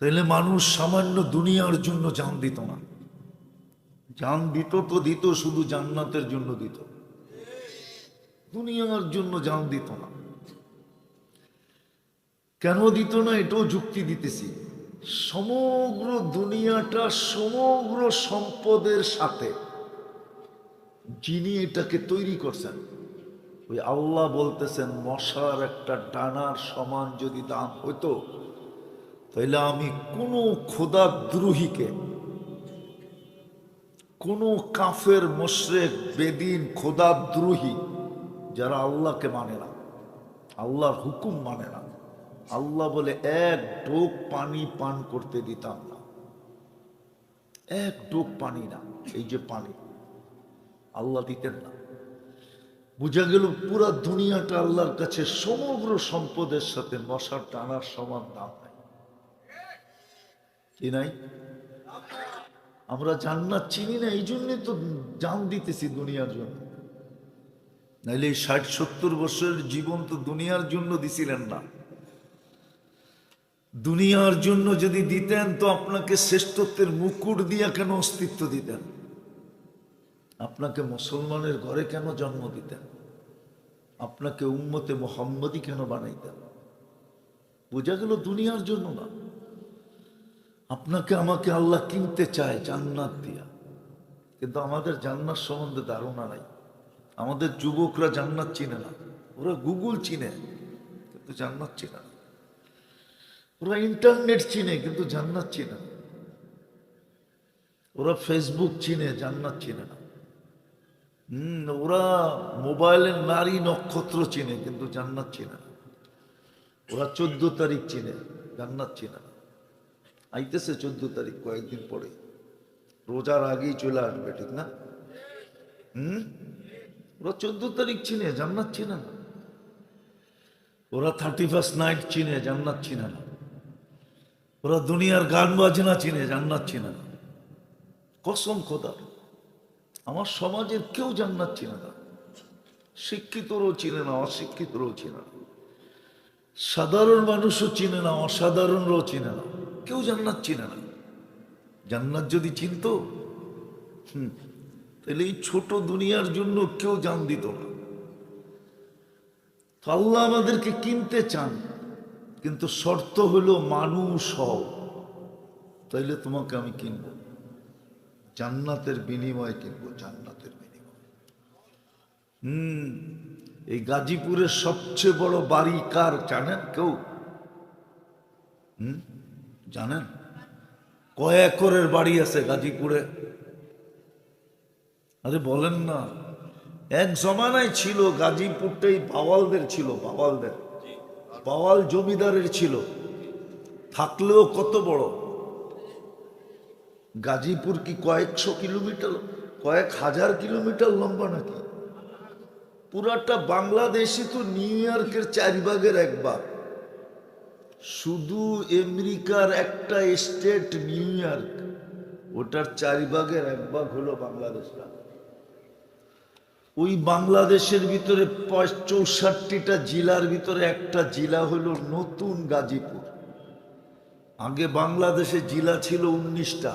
তাহলে মানুষ সামান্য দুনিয়ার জন্য জান দিত না। জান দিত তো দিত, শুধু জান্নাতের জন্য দিত, দুনিয়ার জন্য জান দিত না। কেন দিত না এটাও যুক্তি দিতেছি। সমগ্র দুনিয়াটা সমগ্র সম্পদের সাথে যিনি এটাকে তৈরি করছেন ওই আল্লাহ বলতেছেন, মশার একটা ডানার সমান যদি দাম হইতো তাহলে আমি কোনো খোদাদ্রোহীকে, কোনো কাফের মুশরিক বেদিন খোদাদ্রোহী যারা আল্লাহকে মানে না, আল্লাহর হুকুম মানে না, আল্লাহ বলে এক ঢোক পানি পান করতে দিতাম না। এক ঢোক পানি না, এই যে পানি আল্লাহ দিতেন না। বুঝা গেল পুরা দুনিয়াটা আল্লাহর কাছে সমগ্র সম্পদের সাথে মশার টানার সমান দাম নাই, কি নাই? আমরা জান্নাত চিনি না, এই জন্যই তো জান দিতেছি দুনিয়ার জন্য। নাইলে এই 60-70 বছরের জীবন তো দুনিয়ার জন্য দিছিলেন না। দুনিয়ার জন্য যদি দিতেন তো আপনাকে শ্রেষ্ঠত্বের মুকুট দিয়া কেন অস্তিত্ব দিতেন? আপনাকে মুসলমানের ঘরে কেন জন্ম দিতেন? আপনাকে উম্মতে মুহাম্মদী কেন বানাইতেন? বোঝা গেল দুনিয়ার জন্য না। আপনাকে আমাকে আল্লাহ কিনতে চায় জান্নাত দিয়া, কিন্তু আমাদের জান্নাত সম্বন্ধে ধারণা নাই। আমাদের যুবকরা জান্নাত চিনে না, ওরা গুগল চিনে কিন্তু জান্নাত চিনে না। ওরা ইন্টারনেট চিনে কিন্তু জান্নাত চিনে না। ওরা ফেসবুক চিনে, জান্নাত চিনে না। ওরা মোবাইলের নারী নক্ষত্র চিনে কিন্তু জান্নাত চিনে না। ওরা 14 তারিখ চিনে, জান্নাত চিনে না। আইতেছে 14 তারিখ কয়েকদিন পরে, রোজার আগেই চলে আসবে, ঠিক না? ওরা 14 তারিখ চিনে, জান্নাত চিনে না। ওরা 31st নাইট চিনে, জান্নাত চিনে না। ওরা দুনিয়ার গান বাজনা চিনে, জান্নাত চিনে না। কসম খোদার, আমার সমাজের কেউ জান্নাত চিনে না। শিক্ষিতরও চিনে না, অশিক্ষিতরও চিনে না, সাধারণ মানুষও চিনে না, অসাধারণরাও চিনে না, কেউ জান্নাত চিনে না। জান্নাত যদি চিনত তাহলে এই ছোট দুনিয়ার জন্য কেউ জান দিত না। তো আল্লাহ আমাদেরকে কিনতে চান, কিন্তু শর্ত হলো মানুষ হও, তাইলে তোমাকে আমি কিনবো। জান্নাতের বিনিময়ে কিনবো, জান্নাতের বিনিময়ে। এই গাজীপুরের সবচেয়ে বড় বাড়ি কার জানেন কেউ? জানেন? কয় একরের বাড়ি আছে গাজীপুরে? আরে বলেন না। এক জমানায় ছিল গাজীপুরটাই বাওয়ালদের ছিল, বাওয়ালদের, বাওয়াল জমিদারের ছিল। থাকলেও কত বড় গাজীপুর, কি কয়েকশো কিলোমিটার, কয়েক হাজার কিলোমিটার লম্বা নাকি? পুরাটা বাংলাদেশে তো নিউ ইয়র্কের 4 ভাগের 1 ভাগ। শুধু আমেরিকার একটা স্টেট নিউ ইয়র্ক, ওটার 4 ভাগের 1 ভাগ হলো বাংলাদেশটা। ওই বাংলাদেশের ভিতরে 64টা জেলার ভিতরে একটা জেলা হলো নতুন গাজীপুর। আগে বাংলাদেশে জেলা ছিল 19টা,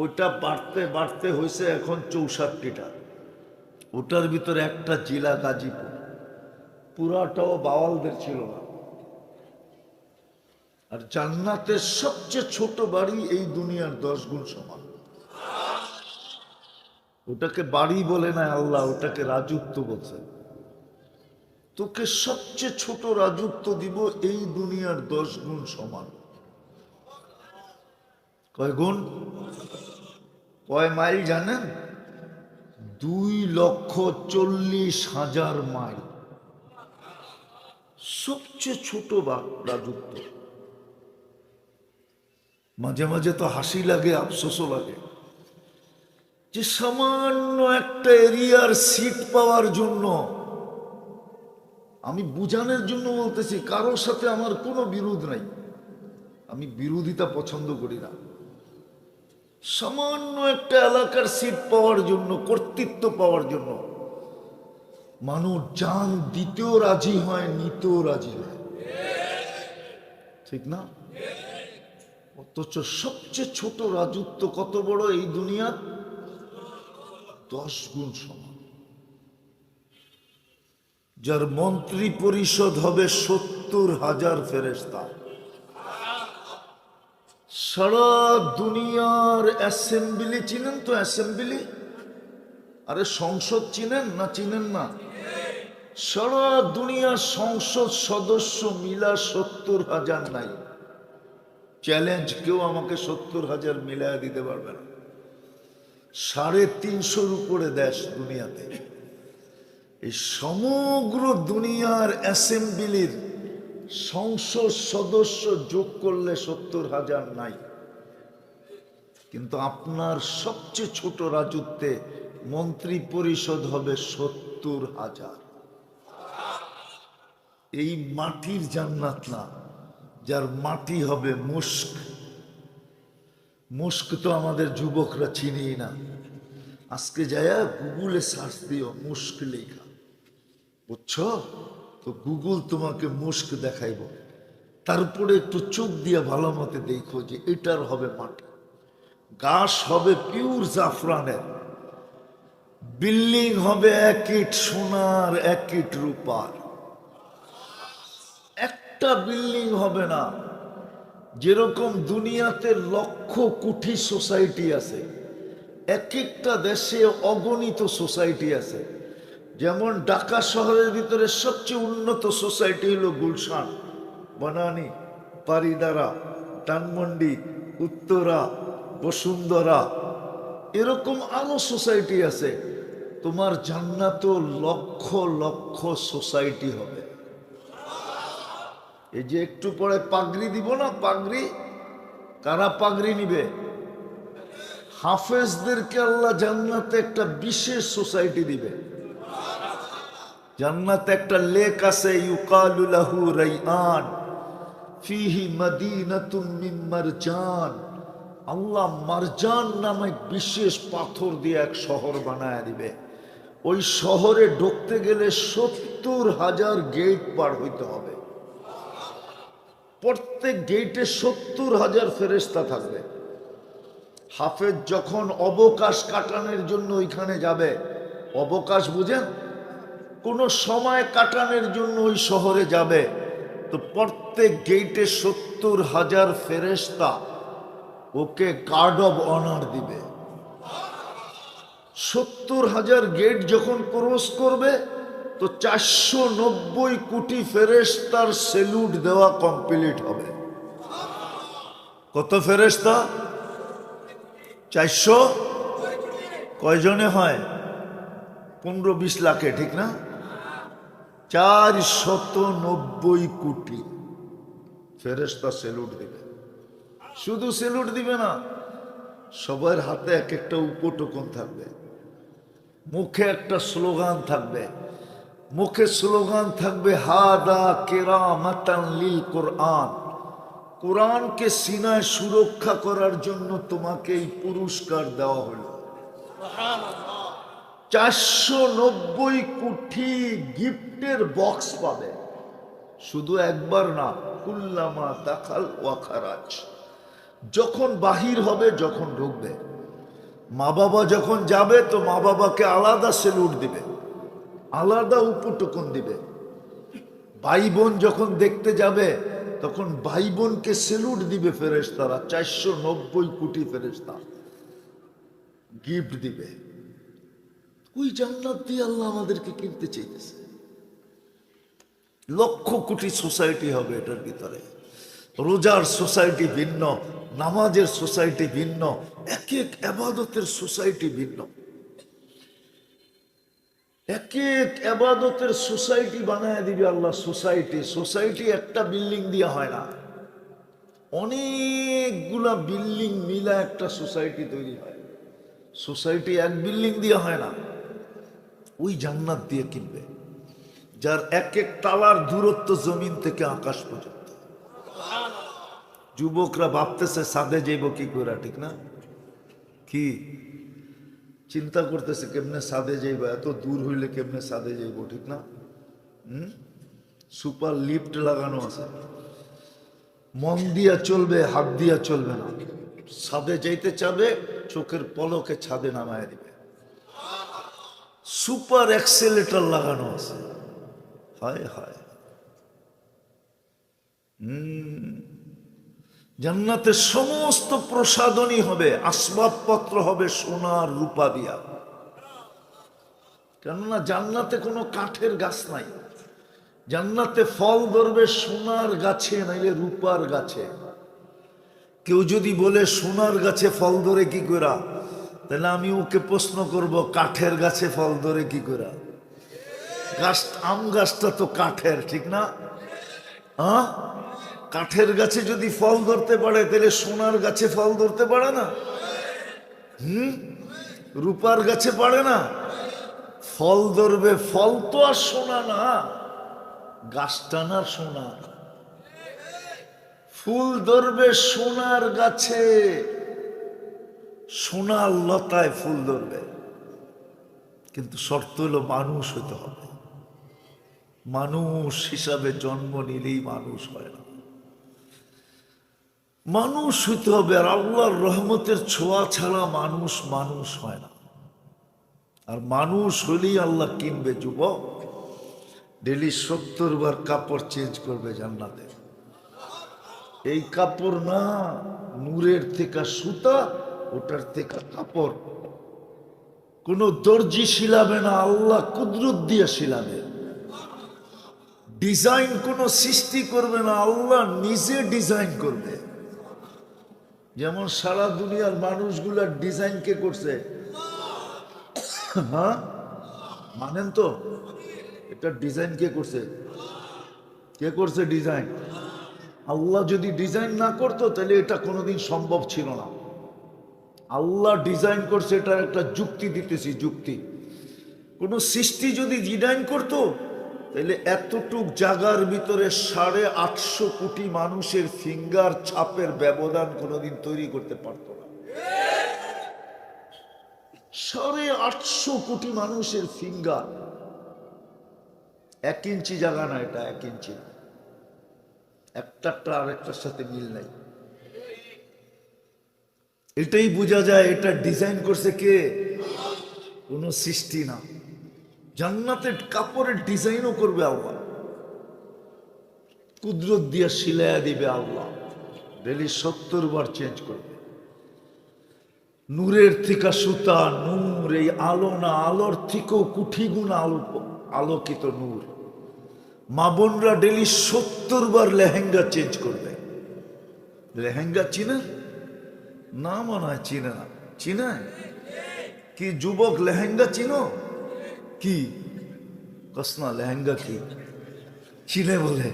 ওইটা বাড়তে বাড়তে হয়েছে এখন 64টা। ওটার ভিতরে একটা জেলা গাজীপুর। পুরাটাও বাওয়ালদের ছিল না। আর জান্নাতের সবচেয়ে ছোট বাড়ি এই দুনিয়ার 10 গুণ সমান। ওটাকে বাড়ি বলে না আল্লাহ, ওটাকে রাজত্ব বলছে। তোকে সবচেয়ে ছোট রাজত্ব দিব এই দুনিয়ার 10 গুণ সমান। কয় গুণ? কয় মাইল জানেন? 2,40,000 মাইল। সবচেয়ে ছোট রাজত্ব। মাঝে মাঝে তো হাসি লাগে, আফসোসও লাগে, যে সামান্য একটা এরিয়ার সিট পাওয়ার জন্য, আমি বুঝানোর জন্য বলতেছি, কারোর সাথে আমার কোনো বিরোধ নাই, আমি বিরোধিতা পছন্দ করি না। সামান্য একটা এলাকার সিট পাওয়ার জন্য, কর্তৃত্ব পাওয়ার জন্য মানুষ জান দিতেও রাজি হয়, নিতেও রাজি হয়, ঠিক না? অথচ সবচেয়ে ছোট রাজত্ব কত বড় এই দুনিয়ার? 10 গুণ সমান। যার মন্ত্রী পরিষদ হবে 70,000 ফেরেশতা। সারা দুনিয়ার অ্যাসেম্বলি চিনেন তো? অ্যাসেম্বলি, আরে সংসদ চিনেন না? চিনেন না? সারা দুনিয়ার সংসদ সদস্য মিলা 70,000 নাই। চ্যালেঞ্জ, কেউ আমাকে 70,000 মিলায়া দিতে পারবে না। 350-র উপরে দেশ দুনিয়াতে। এই সমগ্র দুনিয়ার অ্যাসেম্বলির সংসদ সদস্য যোগ করলে 70,000 নাই। কিন্তু আপনার সবচেয়ে ছোট রাজত্বে মন্ত্রী পরিষদ হবে 70,000। এই মাটির জান্নাত না, যার মাটি হবে মুস্ক। মুস্ক তো আমাদের যুবকরা চিনি না। আজকে যায়া গুগলে সার্চ দিও মুস্ক লেখা, বুঝছো তো? গুগল তোমাকে মুস্ক দেখাইব। তারপরে একটু চোখ দিয়ে ভালো মতে দেখো যে এটার হবে মাটি। গাছ হবে পিওর জাফরানের, বিল্ডিং হবে 1 ইট সোনার 1 ইট রূপার। একটা বিল্ডিং হবে না। যেরকম দুনিয়াতে লক্ষ কোটি সোসাইটি আছে, এক একটা দেশে অগণিত সোসাইটি আছে। যেমন ঢাকা শহরের ভিতরে সবচেয়ে উন্নত সোসাইটি হলো গুলশান, বনানী, পারিদারা, ধানমন্ডি, উত্তরা, বসুন্ধরা, এরকম আরো সোসাইটি আছে। তোমার জান্নাতও লক্ষ লক্ষ সোসাইটি হবে। এই যে একটু পরে পাগড়ি দিব না, পাগড়ি, কারা পাগড়ি নিবে? হাফেজদেরকে আল্লাহ জান্নাতে একটা বিশেষ সোসাইটি দিবে। জান্নাতে একটা লেক আছে, ইউকালু লাহু রাইআন ফিহি মাদিনাতুম মিন মারজান। আল্লাহ মারজান নামে বিশেষ পাথর দিয়ে এক শহর বানায় দিবে। ওই শহরে ঢুকতে গেলে 70,000 গেট পার হইতে হবে। প্রত্যেক গেটে 70,000 ফেরেশতা থাকবে। হাফেজ যখন অবকাশ কাটানোর জন্য ওইখানে যাবে, অবকাশ বুঝেন, কোনো সময় কাটানোর জন্য ওই শহরে যাবে, তো প্রত্যেক গেটে 70,000 ফেরেশতা ওকে গার্ড অব অনার দিবে। 70,000 গেট যখন ক্রস করবে তো 490 কোটি ফেরেশতার সেলুট দেওয়া কমপ্লিট হবে। কত ফেরেশতা? 400। কয়জনে হয়? 15-20 লাখে, ঠিক না? 490 কোটি ফেরেশতা সেলুট দিবে। শুধু সেলুট দিবে না, সবার হাতে এক একটা উপটোকন থাকবে, মুখে একটা স্লোগান থাকবে। মুখে স্লোগান থাকবে হাদা কেরামাতান লিল কোরআন। কোরআনকে সিনায় সুরক্ষা করার জন্য তোমাকে এই পুরস্কার দেওয়া হলো। 490 কোটি গিফটের বক্স পাবে, শুধু একবার না, কুল্লামা দাখাল ওয়া খারাজ। যখন বাহির হবে, যখন ঢুকবে, মা বাবা যখন যাবে তো মা বাবাকে আলাদা সেলুট দিবে, আলাদা উপটোকন দিবে। ভাই বোন যখন দেখতে যাবে তখন ভাই বোনকে সেলুট দিবে ফেরেশতারা। 490 কোটি ফেরেশতা গিফট দিবে। ওই জান্নাত দিয়ে আল্লাহ আমাদেরকে কিনতে চাইতেছে। লক্ষ কোটি সোসাইটি হবে এটার ভিতরে। রোজার সোসাইটি ভিন্ন, নামাজের সোসাইটি ভিন্ন, এক এক ইবাদতের সোসাইটি ভিন্ন। এক এক ইবাদতের সোসাইটি বানায় দিবে আল্লাহ। সোসাইটি, সোসাইটি একটা বিল্ডিং দিয়ে হয় না, অনেকগুলা বিল্ডিং মিলা একটা সোসাইটি তৈরি হয়। সোসাইটি এক বিল্ডিং দিয়ে হয় না, ওই জান্নাত দিয়ে কিনবে, যার এক এক তালার দূরত্ব জমিন থেকে আকাশ পর্যন্ত। যুবকরা ভাবতেছে সাদে যাইব কি করে, ঠিক না? কি চিন্তা করতেছে কেমনে সাদে যাইব, এত দূর হইলে কেমনে সাদে যাইব, ঠিক না? সুপার লিফট লাগানো আছে, মন দিয়া চলবে, হাত দিয়া চলবে না। ছাদে যাইতে চাবে, চোখের পলকে ছাদে নামায় দিবে। সুপার অ্যাক্সেলেটর লাগানো আছে। হায় হায়। জান্নাতে সমস্ত প্রসাদনী হবে, আসবাবপত্র হবে সোনার রূপা দিয়া। কেননা জান্নাতে কোনো কাঠের গাছ নাই। জান্নাতে ফল ধরবে সোনার গাছে, নাইলে রূপার গাছে। কেউ যদি বলে সোনার গাছে ফল ধরে কি করা, তাহলে আমি ওকে প্রশ্ন করব, কাঠের গাছে ফল ধরে কি করা? গাছ, আম গাছটা তো কাঠের, ঠিক না? হ্যাঁ, কাঠের গাছে যদি ফল ধরতে পারে, তাহলে সোনার গাছে ফল ধরতে পারে না? রূপার গাছে পারে না? ফল ধরবে, ফল তো আর সোনা না, গাছটা না সোনা। ফুল ধরবে সোনার গাছে, সোনার লতায় ফুল ধরবে। কিন্তু শর্ত হলো মানুষ হতে হবে। মানুষ হিসাবে জন্ম নিলেই মানুষ হয় না, মানুষ হইতে হবে। আর আল্লাহর রহমতের ছোঁয়া ছাড়া মানুষ মানুষ হয় না। আর মানুষ হলেই আল্লাহ কিনবে। যুবক, ডেলি 70 বার কাপড় চেঞ্জ করবে জান্নাতে। এই কাপড় না, নূরের থেকে সুতা, ওটার থেকে কাপড়। কোনো দর্জি শিলাবে না, আল্লাহ কুদরত দিয়ে শিলাবে। ডিজাইন কোনো সৃষ্টি করবে না, আল্লাহ নিজে ডিজাইন করবে। যেমন সারা দুনিয়ার মানুষগুলার ডিজাইন কে করছে? হ্যাঁ, মানেন তো? এটা ডিজাইন কে করছে? কে করছে ডিজাইন? আল্লাহ যদি ডিজাইন না করতো তাহলে এটা কোনোদিন সম্ভব ছিল না। আল্লাহ ডিজাইন করছে, এটা একটা যুক্তি দিতেছি, যুক্তি। কোন সৃষ্টি যদি ডিজাইন করতো তাহলে এতটুক জায়গার ভিতরে 850 কোটি মানুষের ফিঙ্গার ছাপের ব্যবধান কোনোদিন তৈরি করতে পারত না। 850 কোটি মানুষের ফিঙ্গার, 1 ইঞ্চি জায়গা না, এটা 1 ইঞ্চি। একটা আরেকটার সাথে মিল নাই। এটাই বোঝা যায় এটা ডিজাইন করছে কে? কোন সৃষ্টি না। জান্নাতের কাপড়ের ডিজাইনও করবে আল্লাহ, কুদরত দিয়ে শিলায়া দিবে আল্লাহ। ডেলি 70 বার চেঞ্জ করবে। নূরের থেকে সুতা, নূর, এই আলো না, আলোর থেকেও কোটি গুণ আলোকিত নূর। মা বোনরা ডেলি 70 বার লেহেঙ্গা চেঞ্জ করবে। লেহেঙ্গা চিনে না? মনে হয় চিনে না। চিনে কি যুবক? লেহেঙ্গা চিনো কি? কসনা লেহেঙ্গা কি চিনে? বলে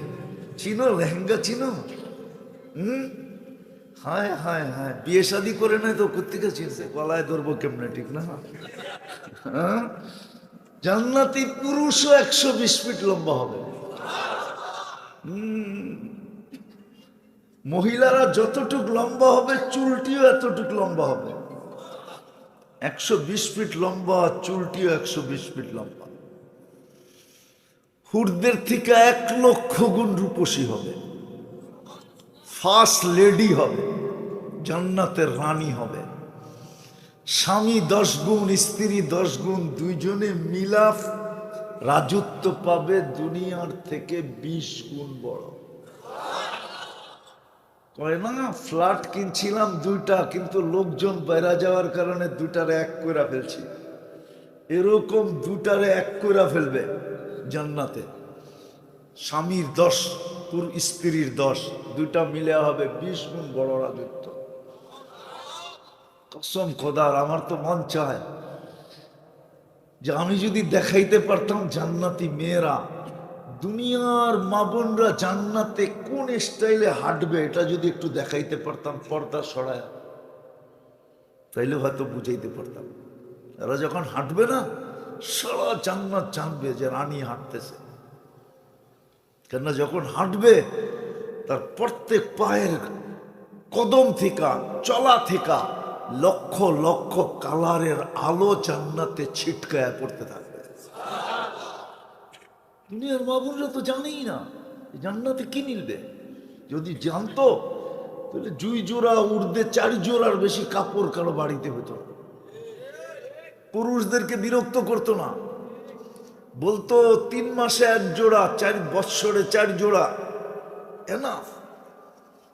চিনো লেহেঙ্গা? চিনো? হায় হায় হায়, বিয়ে শাদী করে নাই তো কোত্থেকে চিনছে? গলায় ধরবো কেমনে, ঠিক না? হ্যাঁ, জান্নাতি পুরুষও 120 ফিট লম্বা হবে। মহিলারা যতটুক লম্বা হবে, চুলটিও এতটুক লম্বা হবে। 120 ফিট লম্বা, চুলটিও 120 ফিট লম্বা। হুরদের থেকে 1 লক্ষ গুণ রূপসী হবে। ফার্স্ট লেডি হবে, জান্নাতের রানী হবে। স্বামী 10 গুণ, স্ত্রী 10 গুণ, দুইজনে মিলাফ রাজত্ব পাবে দুনিয়ার থেকে 20 গুণ বড়। কয় না, ফ্ল্যাট কিনছিলাম 2টা, কিন্তু লোকজন বাইরে যাওয়ার কারণে 2টারে 1 করে ফেলছি। এরকম 2টারে 1 করে ফেলবে জান্নাতে। স্বামীর 10, স্ত্রীর 10, 2টা মিলে হবে 20 গুণ বড় রাজত্ব। কসম খোদার, আমার তো মন চায় যে আমি যদি দেখাইতে পারতাম জান্নাতি মেয়েরা, দুনিয়ার মা বোনরা জান্নাতে কোন স্টাইলে হাঁটবে, এটা যদি একটু দেখাইতে পারতাম পর্দা সরায়, তাইলে হয়তো বুঝাইতে পারতাম। এরা যখন হাঁটবে না, সারা জান্নাত জানবে যে রানী হাঁটতেছে। কেননা যখন হাঁটবে তার প্রত্যেক পায়ের কদম থেকে, চলা থেকে লক্ষ লক্ষ কালারের আলো জান্নাতে ছিটকায় পড়তে থাকবে। দুনিয়ার মা বোনরা তো জানেই না জান্নাতে কি মিলবে। যদি জানতো তাহলে 2 জোড়া ঊর্ধ্বে 4 জোড়ার বেশি কাপড় কারো বাড়িতে হতো, পুরুষদেরকে বিরক্ত করতো না, বলতো 3 মাসে 1 জোড়া, 4 বৎসরে 4 জোড়া এনাফ,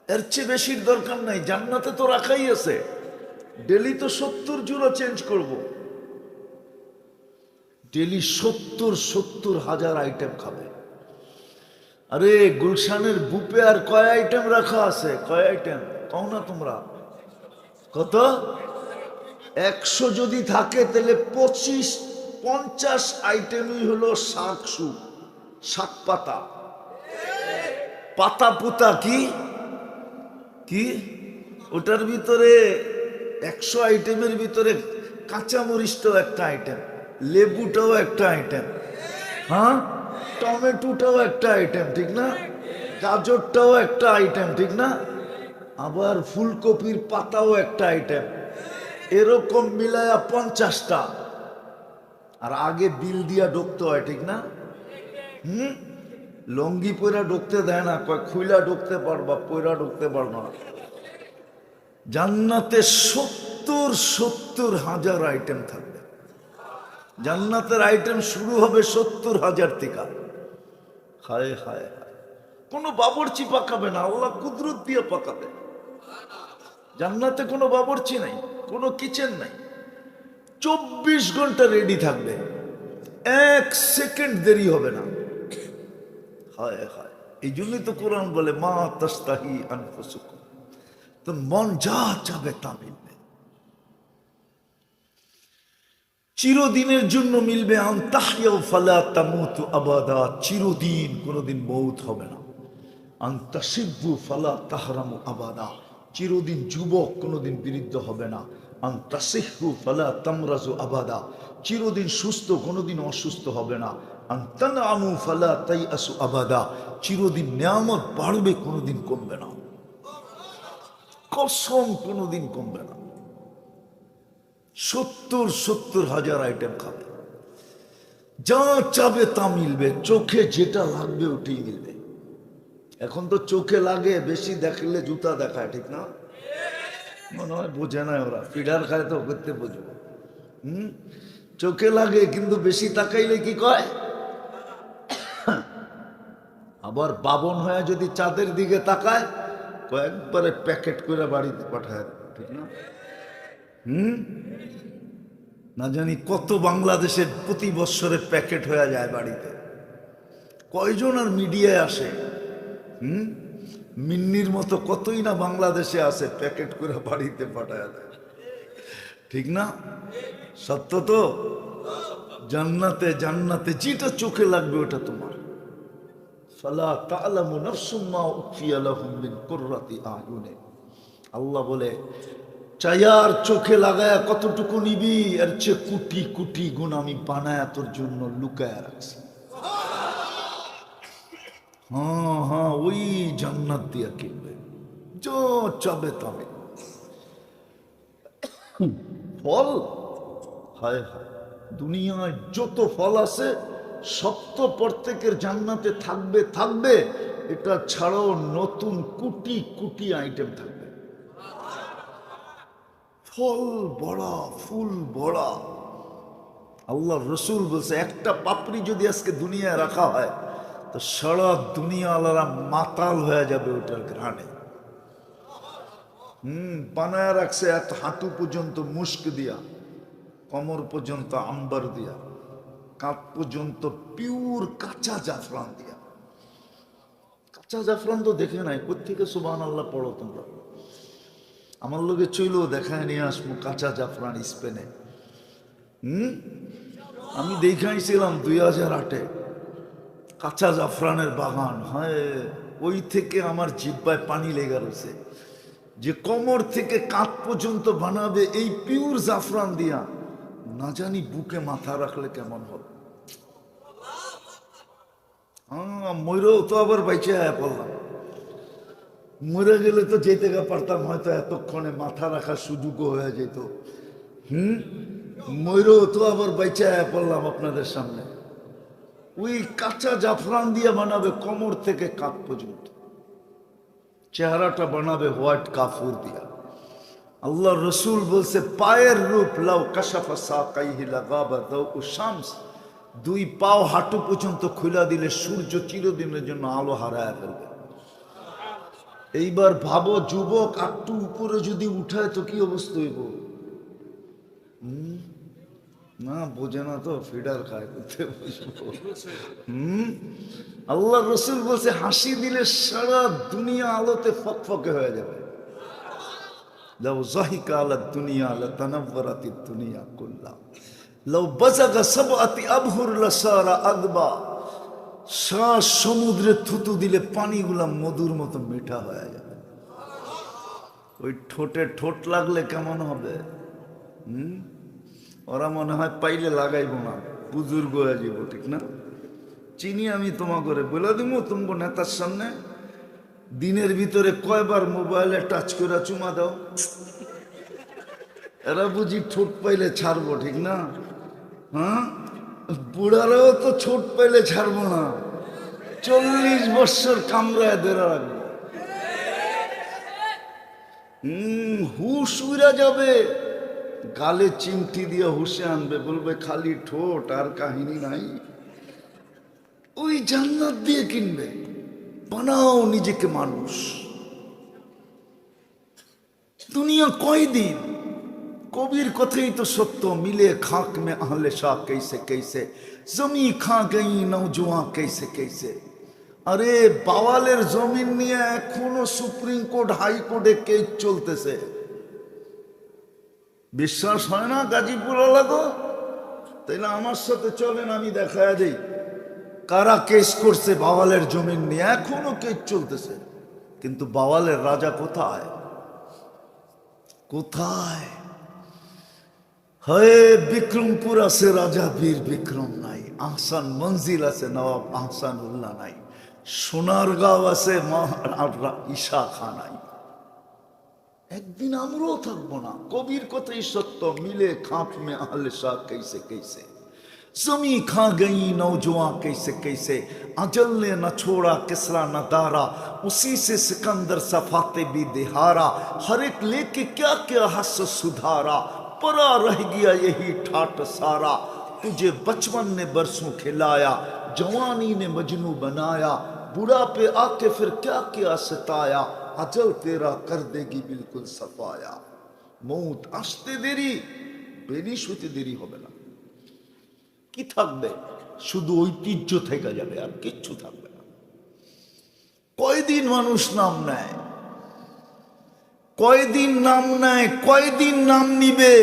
এর চেয়ে বেশির দরকার নাই। জান্নাতে তো রাখাই আছে, ডেলি তো 70 জোড়া চেঞ্জ করব, ডেলি 70 হাজার আইটেম খাবে। আরে গুলশানের বুপে আর কয় আইটেম রাখা আছে, কয় আইটেম কও না তোমরা, কত? 100 যদি থাকে তাহলে 50 আইটেমই হলো শাক, শাক পাতা, পাতা পুতা কি কি ওটার ভিতরে 100 আইটেমের ভিতরে কাঁচামরিচটাও একটা আইটেম, লেবুটাও একটা আইটেম, হ্যাঁ টমেটোটাও একটা আইটেম, ঠিক না? গাজরটাও একটা আইটেম, ঠিক না? আবার ফুলকপির পাতাও একটা আইটেম, এরকম মিলায়া 50টা। আর আগে বিল দিয়া ঢুকতে হয়, ঠিক না? লঙ্গি পয়রা ঢুকতে দেয় না, কয় খুইলা ঢুকতে পারবা, পয়রা ঢুকতে পারবা না। জান্নাতে 70 হাজার আইটেম থাকবে। জান্নাতের আইটেম শুরু হবে 70 হাজার থেকে। হায় হায় হায়, কোনো বাবরচি পাকাবে না, আল্লাহ কুদরত দিয়ে পাকাবে। জান্নাতে কোনো বাবরচি নাই, কোনো কিচেন নাই, 24 ঘন্টা রেডি থাকবে, 1 সেকেন্ড দেরি হবে না। হায় হায়, এই জন্যই তো কোরআন বলে মা তাস্তাহি আনফুসুকুম, তো মন যা চাবে তা মিলবে, চিরদিনের জন্য মিলবে। আনতাহইয়াউ ফালা তামুতু আবাদা, চিরদিন, কোনোদিন মৌত হবে না। আনতাশিব্বু ফালা তাহরামু আবাদা, চিরদিন যুবক, কোনোদিন বৃদ্ধ হবে না। আনতাসিহ্হু ফালা তামরাজু আবাদা, চিরদিন সুস্থ, কোনোদিন অসুস্থ হবে না। আনতানআমু ফালা তাইআসু আবাদা, চিরদিন নিয়ামত বাড়বে, কোনোদিন কমবে না, কসম কোনোদিন কমবে না। 70 হাজার আইটেম খাবে, যা চাবে তা মিলবে, চোখে যেটা লাগবে ওটাই মিলবে। এখন তো চোখে লাগে, বেশি দেখলে জুতা দেখায়, ঠিক না? মনে হয় বোঝে না ওরা, ফিডার খায় তো করতে বুঝবো। চোখে লাগে, কিন্তু বেশি তাকাইলে কি কয়? আবার বাবন হয়ে যদি চাঁদের দিকে তাকায়, কয়েকবারে প্যাকেট করে বাড়িতে পাঠায়, ঠিক না? না জানি কত বাংলাদেশের প্রতি বৎসরে প্যাকেট হয়ে যায় বাড়িতে, কয়জন আর মিডিয়ায় আসে? মিন্নির মতো কতই না বাংলাদেশে আছে, প্যাকেট করে বাড়িতে পাঠায় দেয়, ঠিক না? সত্য তো। জান্নাতে, জান্নাতে যেটা চোখে লাগবে ওটা তোমার। ফালা তা'লামু নাফসুম মা উখফিয়া লাহুম মিন কুররাতি আয়ুনিন, আল্লাহ বলে চায়ার চোখে লাগায়া কতটুকু নিবি, এর চেয়ে কোটি কোটি গুণ আমি বানায়া তোর জন্য লুকায়া রাখছি। হ্যাঁ হ্যাঁ, ওই জান্নাত দিয়া কিনবে, যা চাবে তবে। ফল, হায় হায়, দুনিয়ায় যত ফল আছে সব তো প্রত্যেকের জান্নাতে থাকবে থাকবে, এটা ছাড়াও নতুন কোটি কোটি আইটেম থাকবে। ফল বড়া, ফুল বড়া। আল্লাহ রসুল বলছে একটা পাপড়ি যদি আজকে দুনিয়ায় রাখা হয় তো সারা দুনিয়া আলারা মাতাল হয়ে যাবে ওটার ঘ্রাণে। বানায় রাখছে এত হাঁটু পর্যন্ত মুস্ক দিয়া, কমর পর্যন্ত আম্বার দিয়া, কাঁধ পর্যন্ত পিওর কাঁচা জাফরান দিয়া। কাঁচা জাফরান তো দেখে নাই, কোত্থেকে সুবহানাল্লাহ পড়ো তোমরা? আমার লোকে চইলো দেখায় নিয়ে আসবো কাঁচা জাফরান স্পেনে। আমি দেখাইছিলাম 2008-এ কাঁচা জাফরানের বাগান। হয় ওই থেকে আমার জিহ্বায় পানি লেগে রয়েছে যে কোমর থেকে কাঁধ পর্যন্ত বানাবে এই পিওর জাফরান দিয়া, না জানি বুকে মাথা রাখলে কেমন হবে। ময়ূরও তো আবার বাইচে আয়া পড়লাম, মরে গেলে তো যেতে পারতাম, হয়তো এতক্ষণে মাথা রাখার সুযোগও হয়ে যেত। ময়ূরও তো আবার বাইচে আয়া পড়লাম আপনাদের সামনে। ওই কাঁচা জাফরান দিয়ে বানাবে কোমর থেকে কাঁধ পর্যন্ত। চেহারাটা বানাবে হোয়াইট কাফুর দিয়া। আল্লাহ রসুল বলছে পায়ের রূপ লাউ কাশাফা সাকাইহি লাগাবা দাউ শামস, দুই পাও হাঁটু পর্যন্ত খুলা দিলে সূর্য চিরদিনের জন্য আলো হারায় ফেলবে। এইবার ভাবো যুবক একটু উপরে যদি উঠায় তো কি অবস্থা হইব? না বোঝে না তো, ফিডার খায় করতে বসবো। আল্লাহ রসুল বলছে হাসি দিলে সারা দুনিয়া আলোতে ফকফকে হয়ে যাবে। লাউ যাহিকা আলা দুনিয়া লাতানাওয়ারাতি দুনিয়া কুল্লা, লাউ বাযাগা সাবআতি আবহুর লাসারা আগবা, শ্বাস সমুদ্রে থুতু দিলে পানিগুলা মধুর মতো মিঠা হয়ে যাবে। ওই ঠোঁটে ঠোঁট লাগলে কেমন হবে? ওরা মনে হয় পাইলে লাগাইব না, বুজুর্গ হয়ে যাব, ঠিক না? চিনি আমি তোমাকে বলে দিব, তোমাকে নেতার সামনে দিনের ভিতরে কয়বার মোবাইলে টাচ করে চুমা দাও, এরা বুঝি ঠোঁট পাইলে ছাড়বো, ঠিক না? হ্যাঁ, বুড়ারাও তো ছোট পাইলে ছাড়বো না, 40 বছর কামড়ায় ধরে রাখবো। হুশ উড়া যাবে, গালে চিমটি দিয়ে হুশে আনবে, বলবে খালি ঠোঁট আর কাহিনী নাই। ওই জান্নাত দিয়ে কিনবে। বানাও নিজেকে মানুষ। দুনিয়া কয়দিন? কবির কথাই তো সত্য, মিলে খাক মে আহলে শাহ कैसे कैसे, জমি খা গই নৌজওয়ান कैसे कैसे। আরে বাওয়ালের জমিন নিয়ে এখনো সুপ্রিম কোর্ট হাইকোর্টে কেস চলতেছে। বিশ্বাস হয় না গাজীপুর লাগো? তাইলে আমার সাথে চলেন, আমি দেখায় দেই কারা কেস করছে বাওয়ালের জমিন নিয়ে, এখনো কেস চলতেছে। কিন্তু বাওয়ালের রাজা কোথায়? কোথায়? হয়ে বিক্রমপুর আছে রাজা বীর বিক্রম নাই, আহসান মঞ্জিল আছে নবাব আহসান উল্লাহ নাই, সোনারগাঁও আছে মহারাজা ঈশা খান নাই। একদিন আমরাও থাকবো না। কবির কথাই সত্য, মিলে খাপ মে আহলে শাহ कैसे कैसे, जमी खा गई नौजवान कैसे कैसे, अजल ने न छोड़ा किसरा न दारा, उसी से सिकंदर सफाते भी दिहारा, हर एक लेके क्या क्या हस सुधारा, परा रह गया यही ठाट सारा, तुझे बचपन ने बरसों खिलाया, जवानी ने मजनू बनाया, बुढ़ापे आके फिर क्या क्या सताया, अजल तेरा कर देगी बिल्कुल सफाया। मौत আসতে দেরি, বেরিশ হতে দেরি হবে না। কি থাকবে? শুধু ঐতিহ্য থেকে যাবে, আর কিচ্ছু থাকবে না। কয়দিন মানুষ নাম নেয়, কয়দিন নাম নেয়, কয়দিন নাম নিবে?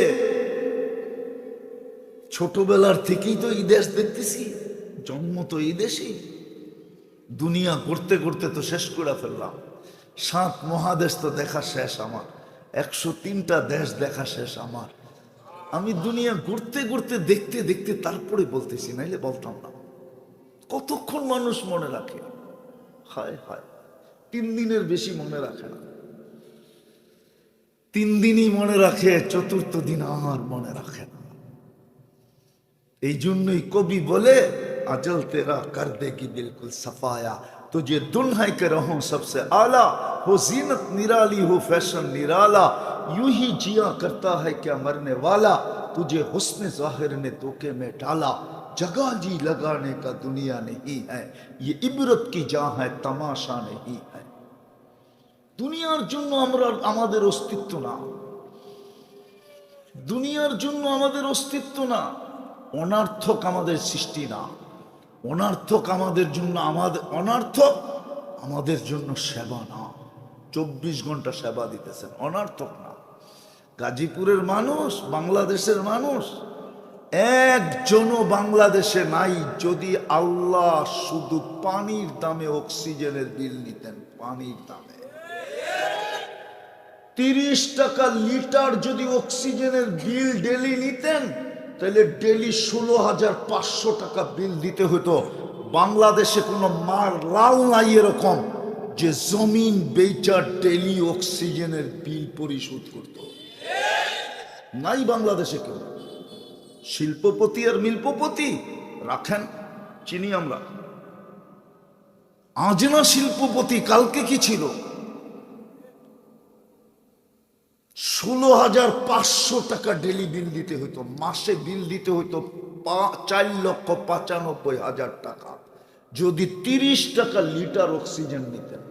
ছোটবেলার থেকেই তো এই দেশ দেখতেছি, জন্ম তো এই দেশেই। দুনিয়া করতে করতে তো শেষ করে ফেললাম। 7 মহাদেশ তো দেখা শেষ আমার, 103টা দেশ দেখা শেষ আমার। আমি দুনিয়া ঘুরতে ঘুরতে দেখতে দেখতে তারপরে বলতেছি, নাইলে বলতাম না। কতক্ষণ মানুষ মনে রাখে? হায় হায়, 3 দিনের বেশি মনে রাখে না। 3 দিনই মনে রাখে, 4th দিন আর মনে রাখে না। এই জন্যই কবি বলে अजल तेरा कर देगी बिल्कुल सफाया, तुझे दुल्हन के रहो सबसे आला, हो जीनत निराली हो फैशन निराला, यूं ही जिया करता है क्या मरने वाला, तुझे हुस्न जाहिर ने धोखे में डाला, जगह जी लगाने का दुनिया नहीं है, ये इबरत की जहाँ है तमाशा नहीं है। দুনিয়ার জন্য আমরা আমাদের অস্তিত্ব না, দুনিয়ার জন্য আমাদের অস্তিত্ব না। অনার্থক আমাদের সৃষ্টি না, অনার্থক আমাদের জন্য, আমাদের অনার্থক আমাদের জন্য সেবা না। 24 ঘন্টা সেবা দিতেছেন, অনার্থক না। গাজীপুরের মানুষ, বাংলাদেশের মানুষ একজনও বাংলাদেশে নাই যদি আল্লাহ শুধু পানির দামে অক্সিজেনের বিল নিতেন। পানির দামে 30 টাকা লিটার যদি অক্সিজেনের বিল ডেলি নিতেন, তাহলে ডেলি 16,500 টাকা বিল দিতে হতো। বাংলাদেশে কোনো মার লাল নাই এরকম যে জমিন বেচা ডেলি অক্সিজেনের বিল পরিশোধ করত, নাই বাংলাদেশে কেউ। শিল্পপতি আর মিল্পপতি রাখেন, চিনি আমরা। আজ না শিল্পপতি, কালকে কি ছিল? 16,500 টাকা ডেলি বিল দিতে হইতো, মাসে বিল দিতে হইতো 4,95,000 টাকা যদি 30 টাকা লিটার অক্সিজেন নিতেন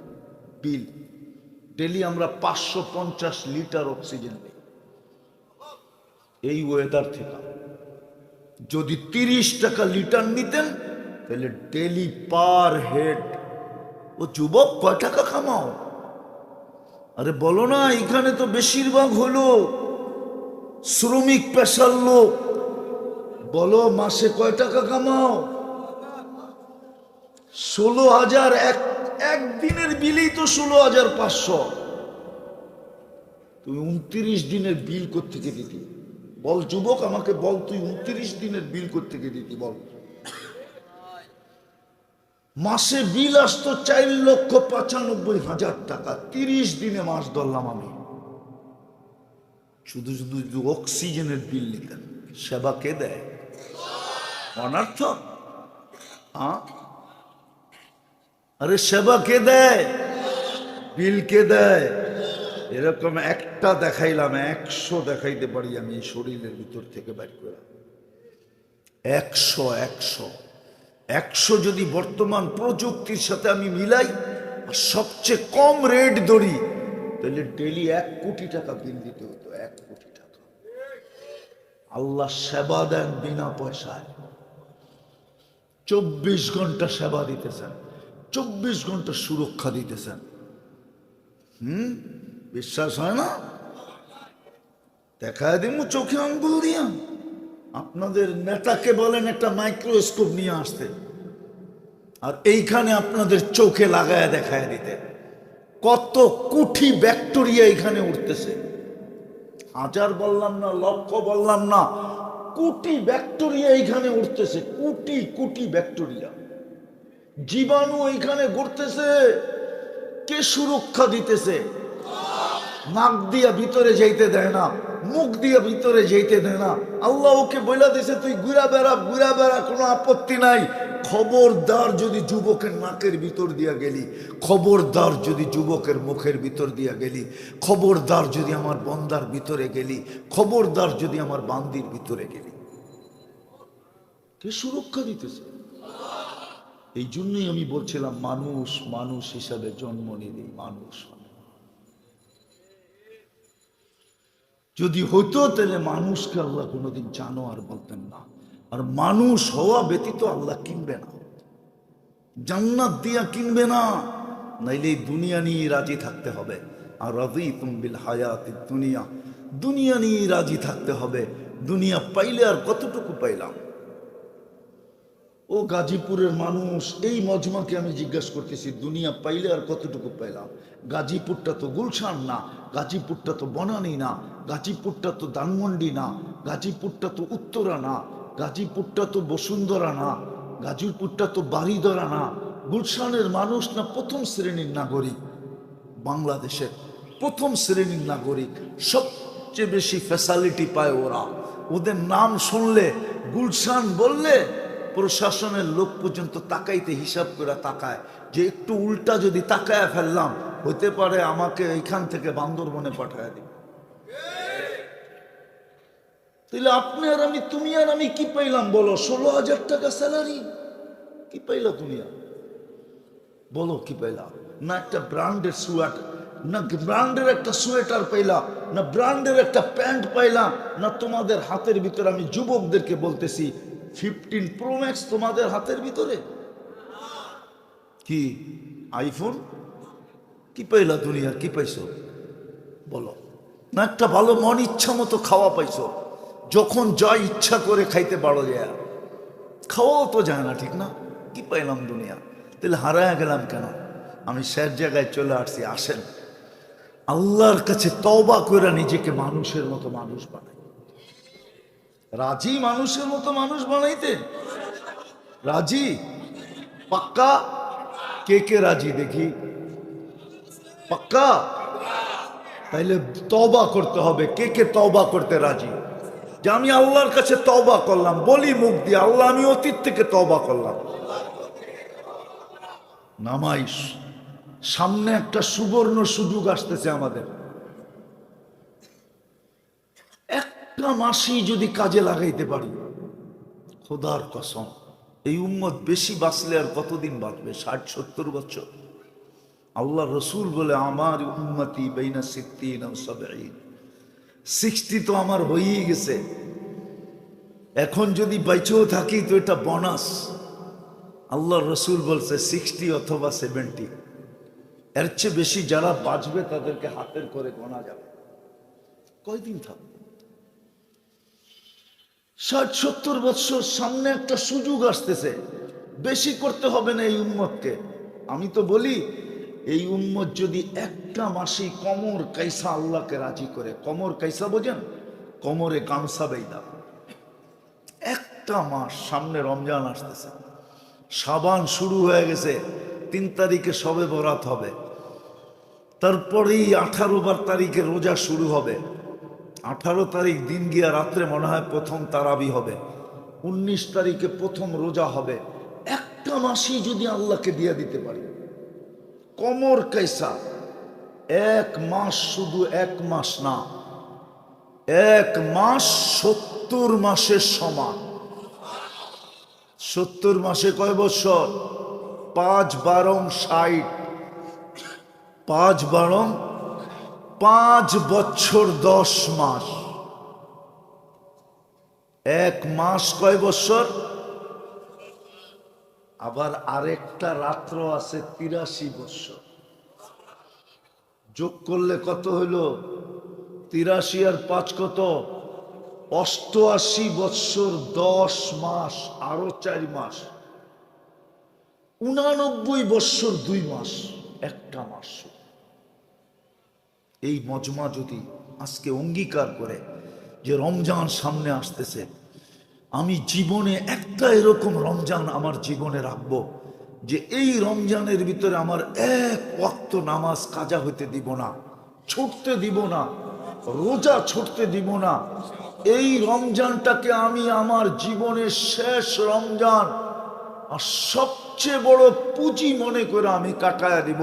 বিল। ডেলি আমরা 550 লিটার অক্সিজেন নিই এই ওয়েদার থেকে। যদি 30 টাকা লিটার নিতেন তাহলে ডেলি পার হেড, ও যুবক কয় টাকা কামাও? আরে বলো না, এখানে তো বেশিরভাগ হলো শ্রমিক পেশার লোক। বলো মাসে কয় টাকা কামাও? 16,000। একদিনের বিলই তো 16,500। তুই 29 দিনের বিল কোত্থেকে দিতি বল যুবক? আমাকে বল, তুই 29 দিনের বিল কোত্থেকে দিতি বল? মাসে বিল আসতো 4,95,000 টাকা। 30 দিনে মাস ধরলাম আমি। শুধু শুধু অক্সিজেনের বিল নিতেন। সেবা কে দেয়? অনার্থ? আরে সেবা কে দেয়? বিল কে দেয়? এরকম একটা দেখাইলাম, 100 দেখাইতে পারি আমি এই শরীরের ভিতর থেকে বের করে। 100 যদি বর্তমান প্রযুক্তির সাথে আমি মিলাই আর সবচেয়ে কম রেট ধরি তাহলে ডেলি 1 কোটি টাকা বিল দিতে হতো। 1 কোটি টাকা। আল্লাহ সেবা দেন বিনা পয়সায়। 24 ঘন্টা সেবা দিতেছেন, 24 ঘন্টা সুরক্ষা দিতেছেন। বিশ্বাস হয় না? দেখা দিন চোখে আঙ্গুল দিয়া। আপনাদের নেতাকে বলেন একটা মাইক্রোস্কোপ নিয়ে আসতে, আর এইখানে আপনাদের চোখে লাগায় দেখায় দিতে কত কোটি ব্যাকটেরিয়া এখানে উঠতেছে। 1000 বললাম না, লক্ষ বললাম না, কোটি ব্যাকটেরিয়া এখানে উঠতেছে। কোটি কোটি ব্যাকটেরিয়া, জীবাণু এখানে ঘুরতেছে। কে সুরক্ষা দিতেছে? নাক দিয়া ভিতরে যাইতে দেয় না, মুখ দিয়ে ভিতরে যাইতে দেয় না। আল্লাহ ওকে বইলা দিছে তুই ঘুরা বেড়া, কোনো আপত্তি নাই। খবরদার যদি যুবকের নাকের ভিতর দিয়া গেলি, খবরদার যদি যুবকের মুখের ভিতর দিয়া গেলি, খবরদার যদি আমার বন্দার ভিতরে গেলি, খবরদার যদি আমার বান্দির ভিতরে গেলি। কে সুরক্ষা দিতেছে? এই জন্যই আমি বলছিলাম মানুষ মানুষ হিসাবে জন্ম নিলি মানুষ যদি হতো তাহলে মানুষকে আল্লাহ কোনোদিন জানোয়ার বলতেন না। আর মানুষ হওয়া ব্যতীত আল্লাহ কিনবে না, জান্নাত দিয়া কিনবে না। নাইলে এই দুনিয়া নিয়ে রাজি থাকতে হবে। আর রাযীতুম বিল হায়াতিদ দুনিয়া, দুনিয়া নিয়ে রাজি থাকতে হবে। দুনিয়া পাইলে আর কতটুকু পাইলাম? ও গাজীপুরের মানুষ, এই মজমাকে আমি জিজ্ঞাসা করতেছি, দুনিয়া পাইলে আর কতটুকু পাইলাম? গাজীপুরটা তো গুলশান না, গাজীপুরটা তো বনানী না, গাজীপুরটা তো ধানমন্ডি না, গাজীপুরটা তো উত্তরা না, গাজীপুরটা তো বসুন্ধরা না, গাজীপুরটা তো বাড়িদরা না। গুলশানের মানুষ না প্রথম শ্রেণীর নাগরিক, বাংলাদেশের প্রথম শ্রেণীর নাগরিক। সবচেয়ে বেশি ফ্যাসিলিটি পায় ওরা। ওদের নাম শুনলে, গুলশান বললে প্রশাসনের লোক পর্যন্ত তাকাইতে হিসাব করে তাকায় যে একটু উল্টা যদি তাকায় ফেললাম হতে পারে আমাকে এইখান থেকে বান্দরবনে পাঠায় দিবে। তাহলে আপনি আর আমি, তুমি আর আমি কি পাইলাম বলো? 16,000 টাকা স্যালারি কি পাইলা তুমি? বলো কি পাইলা? না একটা ব্র্যান্ডের সোয়েটার, না ব্র্যান্ডের একটা সোয়েটার পাইলা, না ব্র্যান্ডের একটা প্যান্ট পাইলা, না তোমাদের হাতের ভিতরে, আমি যুবকদেরকে বলতেছি, 15 Pro Max তোমাদের হাতের ভিতরে কি আইফোন? কি পাইলা দুনিয়ার? কি পাইছো বলো? না একটা ভালো মন ইচ্ছা মতো খাওয়া পাইছো, যখন যা ইচ্ছা করে খাইতে পারো যায়, খাওয়াও তো যায় না, ঠিক না? কি পাইলাম দুনিয়া? তাহলে হারায় গেলাম কেন? আমি শেষ জায়গায় চলে আসছি। আসেন আল্লাহর কাছে তওবা করে নিজেকে মানুষের মতো মানুষ বানাই। রাজি মানুষের মতো মানুষ বানাইতে? রাজি? পাক্কা? কে কে রাজি দেখি? পাক্কা? তাইলে তওবা করতে হবে। কে কে তওবা করতে রাজি? যে আমি আল্লাহর কাছে তওবা করলাম, বলি মুখ দিয়ে, আল্লাহ আমি অতীত থেকে তওবা করলাম। নামাইশ সামনে একটা সুবর্ণ সুযোগ আসতেছে আমাদের। একটা মাসই যদি কাজে লাগাইতে পারি, খোদার কসম এই উম্মত বেশি বাঁচলে আর কতদিন বাঁচবে? 60-70 বছর। আল্লাহ রসুল বলে আমার উম্মতি বাইনা 60 ও 70। 60 তো আমার হয়েই গেছে, এখন যদি বাইচেও থাকি তো এটা বোনাস। আল্লাহ রসুল বলছে 60 অথবা 70, এর চেয়ে বেশি যারা বাঁচবে তাদেরকে হাতের করে গোনা যাবে। কয়দিন থাকবে? 60-70 বছর সামনে একটা সুযোগ আসতেছে, বেশি করতে হবে না এই উম্মতকে। আমি তো বলি এই উম্মত যদি একটা মাসে কমর কাইসা আল্লাহকে রাজি করে, কমর কাইসা বোঝেন, কমরে গামছা বেঁধা, একটা মাস, সামনে রমজান আসতেছে, শাবান শুরু হয়ে গেছে, 3 তারিখে শবে বরাত হবে, তারপরেই 18 তারিখে রোজা শুরু হবে, 18 তারিখ দিন গিয়া রাত্রে মনে হয় প্রথম তারাবি হবে, 19 তারিখে প্রথম রোজা হবে। একটা মাসই যদি আল্লাহকে দিয়ে দিতে পারি কমর কাইসা, 1 মাস, শুধু 1 মাস না, 1 মাস 70 মাসের সমান। 70 মাসে কয় বছর? 5-12 60, 5-12 5 বছর 10 মাস। 1 মাস কয় বছর? আবার আরেকটা রাত্র আছে 83 বছর। যোগ করলে কত হইল? 83 আর 5 কত? 88 বছর 10 মাস, আরো 4 মাস, 89 বছর 2 মাস, একটা মাস। এই মজমা যদি আজকে অঙ্গীকার করে যে রমজান সামনে আসতেছে, আমি জীবনে একটা এরকম রমজান আমার জীবনে রাখবো যে এই রমজানের ভিতরে আমার 1 ওয়াক্ত নামাজ কাজা হইতে দিব না, ছুটতে দিব না, রোজা ছুটতে দিব না। এই রমজানটাকে আমি আমার জীবনের শেষ রমজান আর সবচেয়ে বড় পুঁজি মনে করে আমি কাটায়া দিব।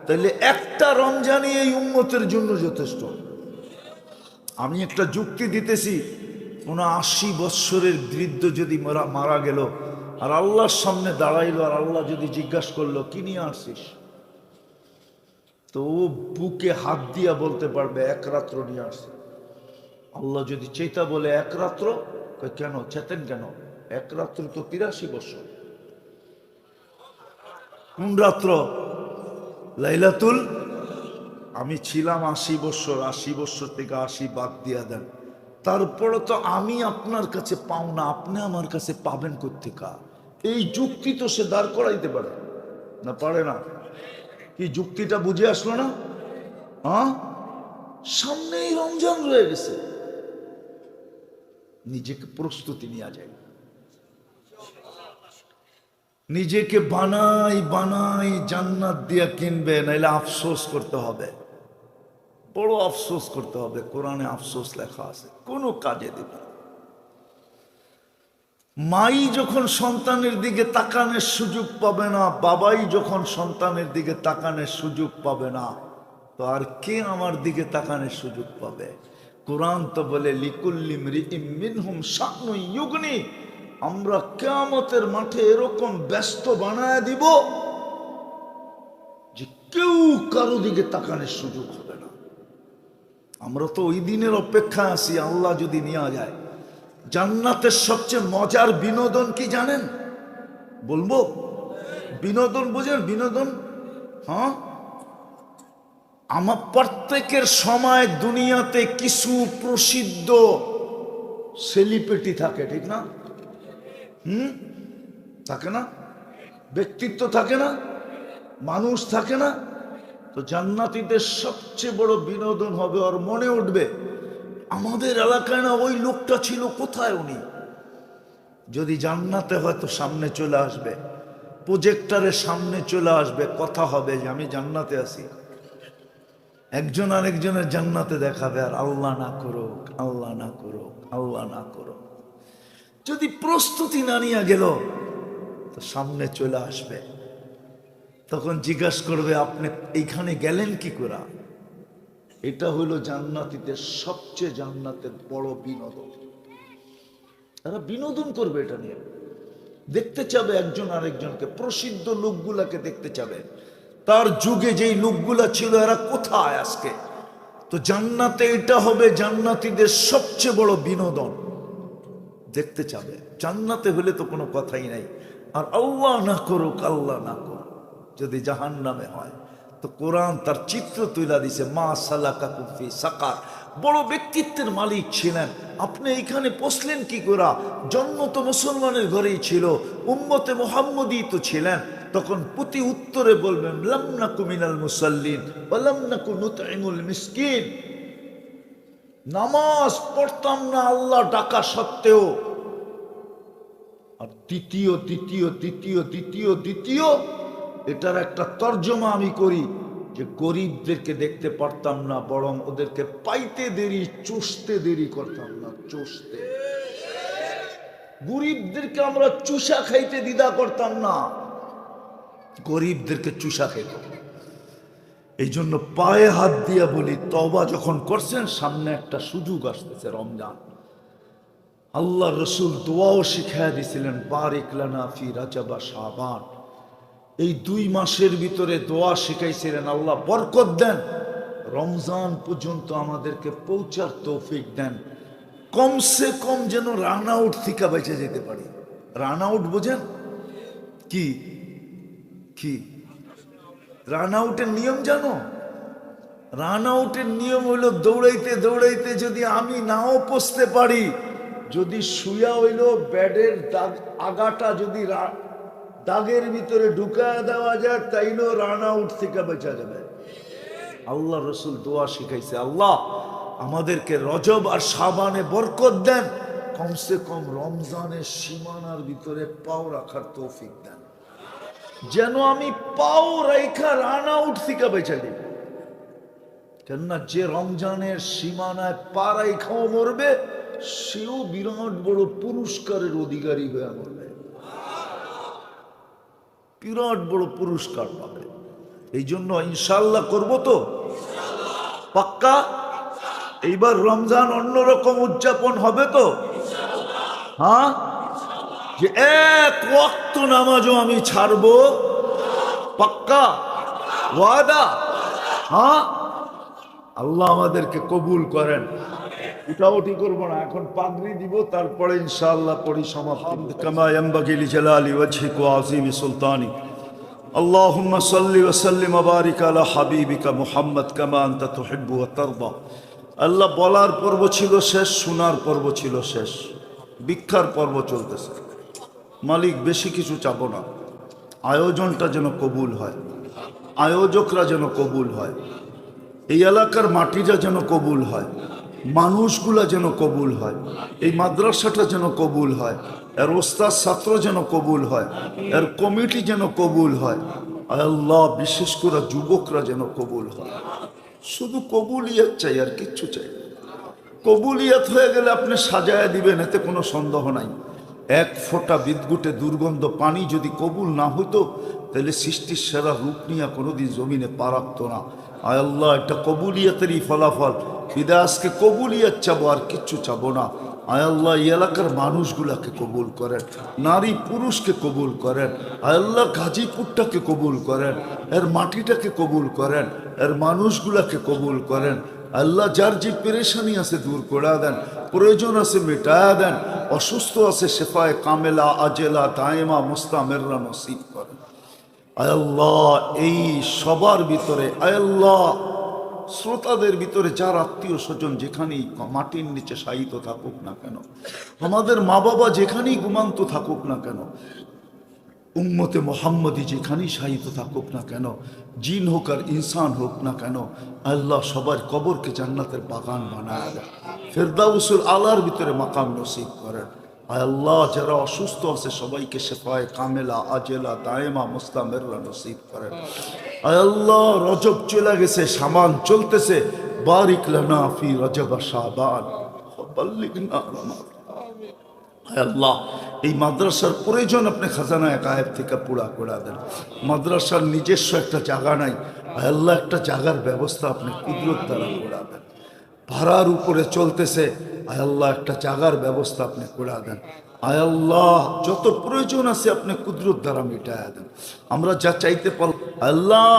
তাইলে একটা রমজানই এই উম্মতের জন্য যথেষ্ট। আমি একটা যুক্তি দিতেছি, 80 বৎসরের বৃদ্ধ যদি মারা গেল আর আল্লাহর সামনে দাঁড়াইলো, আর আল্লাহ যদি জিজ্ঞাসা করলো কি নিয়ে আসছিস, তো ও বুকে হাত দিয়া বলতে পারবে 1 রাত্র নিয়ে আসছে। আল্লাহ যদি চেতা বলে 1 রাত্র, কেন চেতেন কেন? 1 রাত্র তো 83 বছর। কোন রাত্র? লাইলাতুল। আমি ছিলাম 80 বছর, 80 বছর থেকে 80 বাদ দিয়া দেন, তারপরে তো আমি আপনার কাছে পাও না, আপনি আমার কাছে পাবেন কোত্থেকা? এই যুক্তি তো সে দাঁড় করাইতে পারে না, পারে না? কি যুক্তিটা বুঝে আসলো না? হ্যাঁ, সামনেই রমজান রয়ে গেছে, নিজেকে প্রস্তুতি নেওয়া যায়, নিজেকে বানাই বানাই জান্নাত দিয়া কিনবে, নাইলে আফসোস করতে হবে, বড় আফসোস করতে হবে। কোরআনে আফসোস লেখা আছে, কোনো কাজে দিবে। মাই যখন সন্তানের দিকে তাকানোর সুযোগ পাবে না, বাবাই যখন সন্তানের দিকে তাকানোর সুযোগ পাবে না, তো আর কে আমার দিকে তাকানোর সুযোগ পাবে? কোরআন তো বলে লিকুল্লি মরিইম মিনহুম শানুন ইউগনি, আমরা কিয়ামতের মাঠে এরকম ব্যস্ত বানায় দিব যে কেউ কারো দিকে তাকানোর সুযোগ হবে না। আমরা তো ওই দিনের অপেক্ষায় আছি, আল্লাহ যদি নিয়ে যায়। জান্নাতের সবচেয়ে মজার বিনোদন কি জানেন? বলবো? বিনোদন বুঝেন? বিনোদন, হ্যাঁ, আমার প্রত্যেকের সময় দুনিয়াতে কিছু প্রসিদ্ধ সেলিব্রিটি থাকে, ঠিক না? থাকে না? ব্যক্তিত্ব থাকে না? মানুষ থাকে না? তো জান্নাতীদের সবচেয়ে বড় বিনোদন হবে, ওর মনে উঠবে আমাদের এলাকায় না ওই লোকটা ছিল, কোথায় উনি? যদি জান্নাতে হয়তো সামনে চলে আসবে, প্রজেক্টরের সামনে চলে আসবে, কথা হবে যে আমি জান্নাতে আছি, একজন আরেকজনের জান্নাতে দেখাবে, আর আল্লাহ না করুক, আল্লাহ না করুক, আল্লাহ না করুক, যদি প্রস্তুতি না নিয়ে গেল তো সামনে চলে আসবে, তখন জিজ্ঞাসা করবে আপনি এইখানে গেলেন কি করে? এটা হইল জান্নাতীদের সবচেয়ে জান্নাতের বড় বিনোদন। তারা বিনোদন করবে এটা নিয়ে, দেখতে চাবে একজন আরেকজনকে, প্রসিদ্ধ লোকগুলাকে দেখতে চাবে। তার যুগে যেই লোকগুলা ছিল এরা কোথায় আজকে? তো জান্নাতে এটা হবে জান্নাতীদের সবচেয়ে বড় বিনোদন, দেখতে চাবে। জান্নাতে হলে তো কোনো কথাই নাই। আর আল্লাহ না করুক, আল্লাহ না করুক, যদি জাহান্নামে হয় তো কোরআন তার চিত্র তুলে দিছে, মা সালাকাকুম ফি সাকার। বড় ব্যক্তিত্বের মালিক ছিলেন, আপনি এখানে পৌঁছলেন কি করে? জন্ম তো মুসলমানের ঘরেই ছিল, উম্মতে মুহাম্মদী তো ছিলেন। তখন প্রতি উত্তরে বলবেন লাম নাকু মিনাল মুসাল্লিন ওয়া লাম নাকু নুতঈমুল মিসকিন। নামাজ পড়তাম না আল্লাহ ডাকা সত্ত্বেও। আর দ্বিতীয় দ্বিতীয় দ্বিতীয় দ্বিতীয় দ্বিতীয় এটার একটা তর্জমা আমি করি যে গরিবদেরকে দেখতে পারতাম না, বরং ওদেরকে পাইতে দেরি, চুষতে দেরি করতাম না। চুষতে, গরিবদেরকে আমরা চুষা খাইতে দ্বিধা করতাম না, গরিবদেরকে চুষা খাইতাম। এই জন্য পায়ে হাত দিয়ে বলি, তওবা যখন করছেন সামনে একটা সুযোগ আসতেছে, রমজান। আল্লাহ রসুল দোয়াও শিখাইয়া দিয়েছিলেন, বারিক লানা ফি রাজাব ওয়া শাবান। এই 2 মাসের ভিতরে দোয়া শিখাইছিলেন, আল্লাহ বরকত দেন, রমজান পর্যন্ত আমাদেরকে পৌঁছার তৌফিক দেন, কমসে কম যেন রান আউট থেকে বেঁচে যেতে পারি। রান আউট বোঝেন কি? কি রান আউটের নিয়ম জানো? রান আউটের নিয়ম হইল দৌড়াইতে দৌড়াইতে যদি আমি নাও পৌঁছতে পারি, যদি শুয়া হইল ব্যাডের দাগ, আগাটা যদি দাগের ভিতরে ঢুকায় দেওয়া যায়, তাইলেও রান আউট থেকে বেঁচা যাবে। আল্লাহ রসুল দোয়া শিখাইছে, আল্লাহ আমাদেরকে রজব আর শাবানে বরকত দেন, কমসে কম রমজানের সীমানার ভিতরে পাও রাখার তৌফিক দেন, যেন আমি পাও রাইখা রান আউট থেকে বেঁচে যাই। কেননা যে রমজানের সীমানায় পা রাইখাও মরবে, সেও বিরাট বড় পুরস্কারের অধিকারী হয়ে মরবে, বিরাট বড় পুরস্কার পাবে। এই জন্য ইনশাল্লাহ করব তো পাক্কা। এইবার রমজান অন্যরকম উদযাপন হবে তো? হ্যাঁ, যে এক ওয়াক্ত নামাজও আমি ছাড়বো, পাক্কা ওয়াদা। হ্যাঁ, আল্লাহ আমাদেরকে কবুল করেন। উঠাউঠি করবো না, এখন পাগড়ি দিব, তারপরে ইনশাআল্লাহ পড়ি সমাপ্তি। কামা ইয়ানবাগি লিজালালি ওয়াজহিকা ওয়া আযীমি সুলতানি। আল্লাহুম্মা সাল্লি ওয়া সাল্লিম ওয়া বারিক আলা হাবিবিকা মুহাম্মদ কামা আনতা তুহিব্বু ওয়া তারদা। আল্লাহ বলার পর্ব ছিল শেষ, শোনার পর্ব ছিল শেষ, ভিক্ষার পর্ব চলতেছে। মালিক বেশি কিছু চাবো না, আয়োজনটা যেন কবুল হয়, আয়োজকরা যেন কবুল হয়, এই এলাকার মাটিটা যেন কবুল হয়, মানুষগুলা যেন কবুল হয়, এই মাদ্রাসাটা যেন কবুল হয়, এর ওস্তাদ ছাত্র যেন কবুল হয়, এর কমিটি যেন কবুল হয়। আল্লাহ বিশেষ করে যুবকরা যেন কবুল হয়। শুধু কবুলিয়াত চাই, আর কিচ্ছু চাই। কবুলিয়াত হয়ে গেলে আপনি সাজায়া দিবেন, এতে কোনো সন্দেহ নাই। এক ফোঁটা বিদ্যুটে দুর্গন্ধ পানি যদি কবুল না হইতো, তাহলে সৃষ্টির সেরা রূপ নিয়ে কোনোদিন জমিনে পা রাখতো না। আয় আল্লাহ, এটা কবুলিয়াতেরই ফলাফল। বিদায় আজকে কবুলিয়াত চাবো, আর কিচ্ছু চাবো না। আয় আল্লাহ, এই এলাকার মানুষগুলাকে কবুল করেন, নারী পুরুষকে কবুল করেন। আয় আল্লাহ, গাজীপুরটাকে কবুল করেন, এর মাটিটাকে কবুল করেন, এর মানুষগুলাকে কবুল করেন। আল্লাহ, যার যে পেরেশানি আছে দূর করে দেন, প্রয়োজন আছে মেটায়া দেন, অসুস্থ আছে শেফায়ে কামেলা আজেলা দায়েমা মুস্তামেররা নসিব করেন। আয় আল্লাহ, এই সবার ভিতরে আয় আল্লাহ, শ্রোতাদের ভিতরে যার আত্মীয় স্বজন যেখানেই মাটির নিচে শায়িত থাকুক না কেন, আমাদের মা বাবা যেখানেই ঘুমান্ত থাকুক না কেন, উম্মতে মোহাম্মদী যেখানেই শায়িত থাকুক না কেন, জিন হোক আর ইনসান হোক না কেন, আল্লাহ সবার কবরকে জান্নাতের বাগান বানায় দেয়, ফেরদাউসুল আলার ভিতরে মাকাম নসিব করেন। আয় আল্লাহ, যারা অসুস্থ আছে সবাইকে শেফায়ে কামেলা আজেলা দায়েমা মুস্তামেররা নসিব করেন। আয় আল্লাহ, রজব চলে গেছে, শাবান চলতেছে, বারিক লানা ফি রজব ওয়া শাবান বাল্লিগনা রমাদান। আয় আল্লাহ, এই মাদ্রাসার প্রয়োজন আপনি খাজানায়ে গায়েব থেকে পুরা করে দেন। মাদ্রাসার নিজস্ব একটা জায়গা নাই, আয় আল্লাহ একটা জায়গার ব্যবস্থা আপনি কুদরত দ্বারা করে দেন। ভাড়ার উপরে চলতেছে, আয় আল্লাহ একটা জায়গার ব্যবস্থা আপনি করে দেন। আয় আল্লাহ যত প্রয়োজন আছে আপনি কুদরত দ্বারা মিটায়া দেন। আমরা যা চাইতে পারল আল্লাহ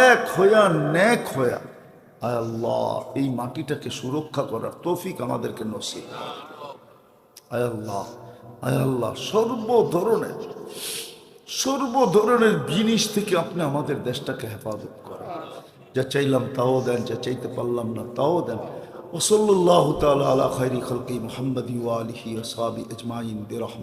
এক হইয়া নেক হইয়া আয় আল্লাহ এই মাটিটাকে সুরক্ষা করার তৌফিক আমাদেরকে নসিব। আয় আল্লাহ, আয় আল্লাহ সর্ব ধরনের জিনিস থেকে আপনি আমাদের দেশটাকে হেফাজত করেন। যা চাইলাম তাও দেন, যা চাইতে পারলাম না তাও দেন। ওসল্লাল্লাহু তাআলা আলা খায়রি খালকি মুহাম্মাদি ওয়া আলিহি ওয়া সাহবিহি আজমাইন বিরহমাতিহি।